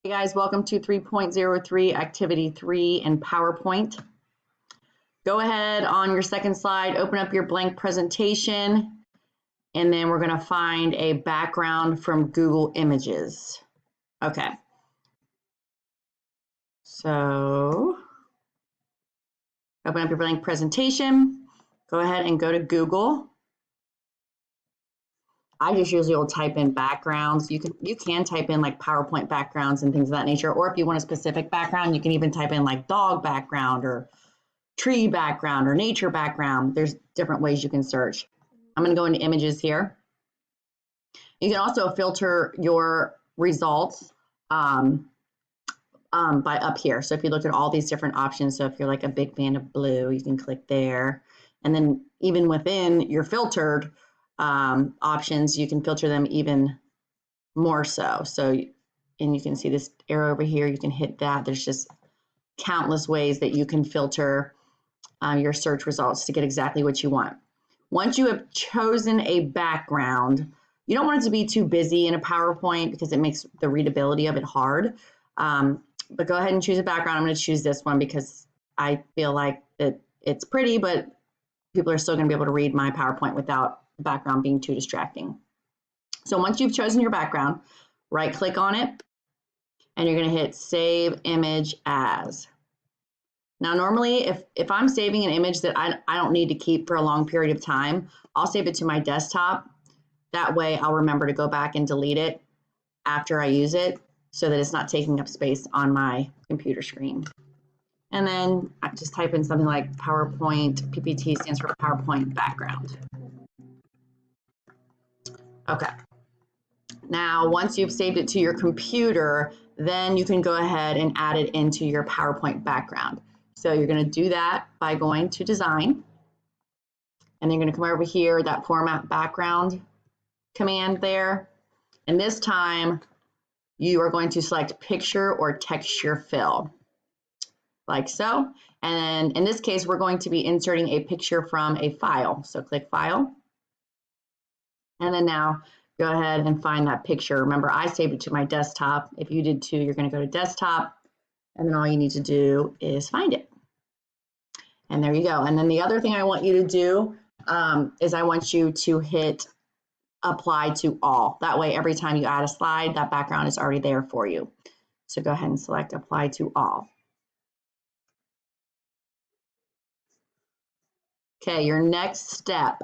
Hey guys, welcome to 3.03 Activity 3 in PowerPoint. Go ahead on your second slide, open up your blank presentation, and then we're going to find a background from Google Images. Okay. So, open up your blank presentation. Go ahead and go to Google. I just usually will type in backgrounds. You can type in like PowerPoint backgrounds and things of that nature, or if you want a specific background, you can even type in like dog background or tree background or nature background. There's different ways you can search. I'm going to go into images here. You can also filter your results by up here. So if you look at all these different options, so if you're like a big fan of blue, you can click there. And then even within your filtered options, you can filter them even more so. And you can see this arrow over here, you can hit that. There's just countless ways that you can filter your search results to get exactly what you want. Once you have chosen a background, you don't want it to be too busy in a PowerPoint because it makes the readability of it hard. But go ahead and choose a background. I'm going to choose this one because I feel like it's pretty, but people are still going to be able to read my PowerPoint without the background being too distracting. So once you've chosen your background, right click on it and you're going to hit Save Image As. Now normally if I'm saving an image that I don't need to keep for a long period of time, I'll save it to my desktop. That way I'll remember to go back and delete it after I use it so that it's not taking up space on my computer screen. And then I just type in something like PowerPoint, PPT stands for PowerPoint background. Okay. Now, once you've saved it to your computer, then you can go ahead and add it into your PowerPoint background. So you're going to do that by going to Design, and then you're going to come over here, that Format Background command there. And this time, you are going to select Picture or Texture Fill, like so. And then in this case, we're going to be inserting a picture from a file. So click File. And then now go ahead and find that picture. Remember, I saved it to my desktop. If you did too, you're going to go to Desktop, and then all you need to do is find it. And there you go. And then the other thing I want you to do is I want you to hit Apply to All. That way, every time you add a slide, that background is already there for you. So go ahead and select Apply to All. Okay, your next step.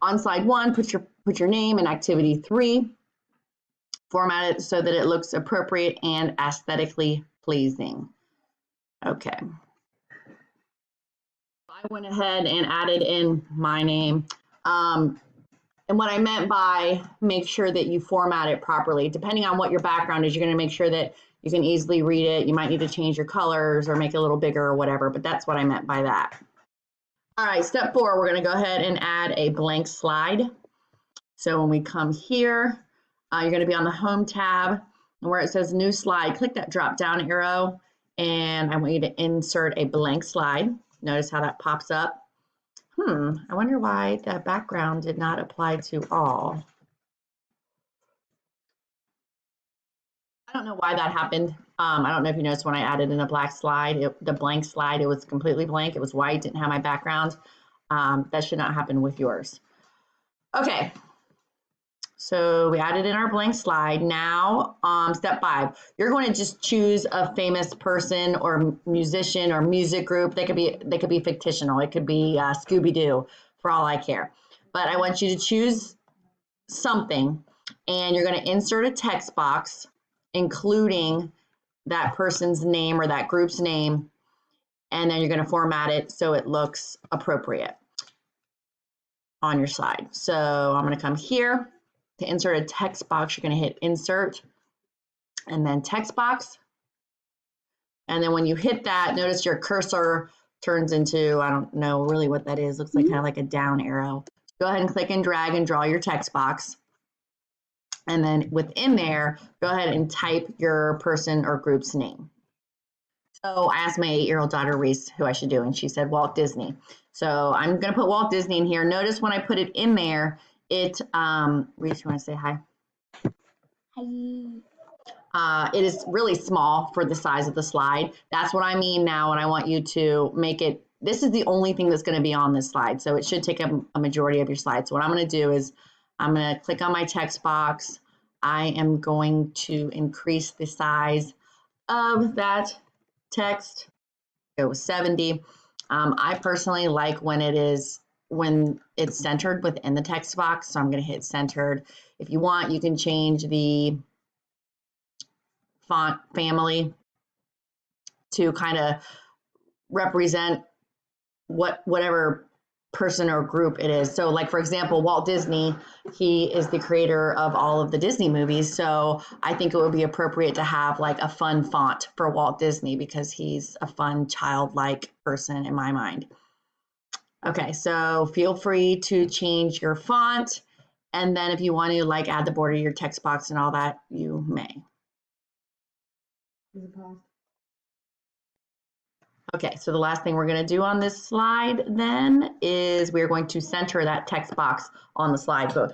On slide 1, put your name in activity 3. Format it so that it looks appropriate and aesthetically pleasing. Okay. I went ahead and added in my name. And what I meant by make sure that you format it properly, depending on what your background is, you're going to make sure that you can easily read it. You might need to change your colors or make it a little bigger or whatever, but that's what I meant by that. All right, step 4, we're going to go ahead and add a blank slide. So when we come here, you're going to be on the Home tab, and where it says New Slide, click that drop down arrow, and I want you to insert a blank slide. Notice how that pops up. I wonder why the background did not apply to all. I don't know why that happened. I don't know if you noticed when I added in a black slide, the blank slide, it was completely blank. It was white, didn't have my background. That should not happen with yours. Okay, so we added in our blank slide. Now, step 5, you're going to just choose a famous person or musician or music group. They could be fictional. It could be Scooby-Doo, for all I care. But I want you to choose something, and you're going to insert a text box, including that person's name or that group's name, and then you're going to format it so it looks appropriate on your slide. So I'm going to come here. To insert a text box, you're going to hit Insert and then Text Box. And then when you hit that, notice your cursor turns into, I don't know really what that is, looks like kind of like a down arrow. Go ahead and click and drag and draw your text box. And then within there, go ahead and type your person or group's name. So I asked my 8-year-old daughter, Reese, who I should do, and she said Walt Disney. So I'm going to put Walt Disney in here. Notice when I put it in there, Reese, you want to say hi? Hi. It is really small for the size of the slide. That's what I mean now, and I want you to make it, this is the only thing that's going to be on this slide, so it should take a majority of your slide. So what I'm going to do is I'm going to click on my text box. I am going to increase the size of that text. It was 70. I personally like when it's centered within the text box, so I'm going to hit centered. If you want, you can change the font family to kind of represent whatever person or group it is. So like, for example, Walt Disney, he is the creator of all of the Disney movies. So I think it would be appropriate to have like a fun font for Walt Disney because he's a fun childlike person in my mind. Okay, so feel free to change your font. And then if you want to like add the border to your text box and all that, you may. Okay, so the last thing we're going to do on this slide then is we're going to center that text box on the slide, both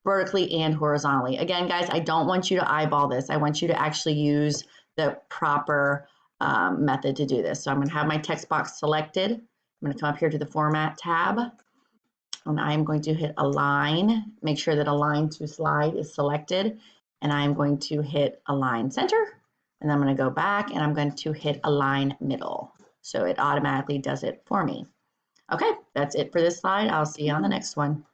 vertically and horizontally. Again, guys, I don't want you to eyeball this. I want you to actually use the proper method to do this. So I'm going to have my text box selected. I'm going to come up here to the Format tab, and I'm going to hit Align. Make sure that Align to Slide is selected, and I'm going to hit Align Center. And I'm going to go back and I'm going to hit Align Middle. So it automatically does it for me. Okay, that's it for this slide. I'll see you on the next one.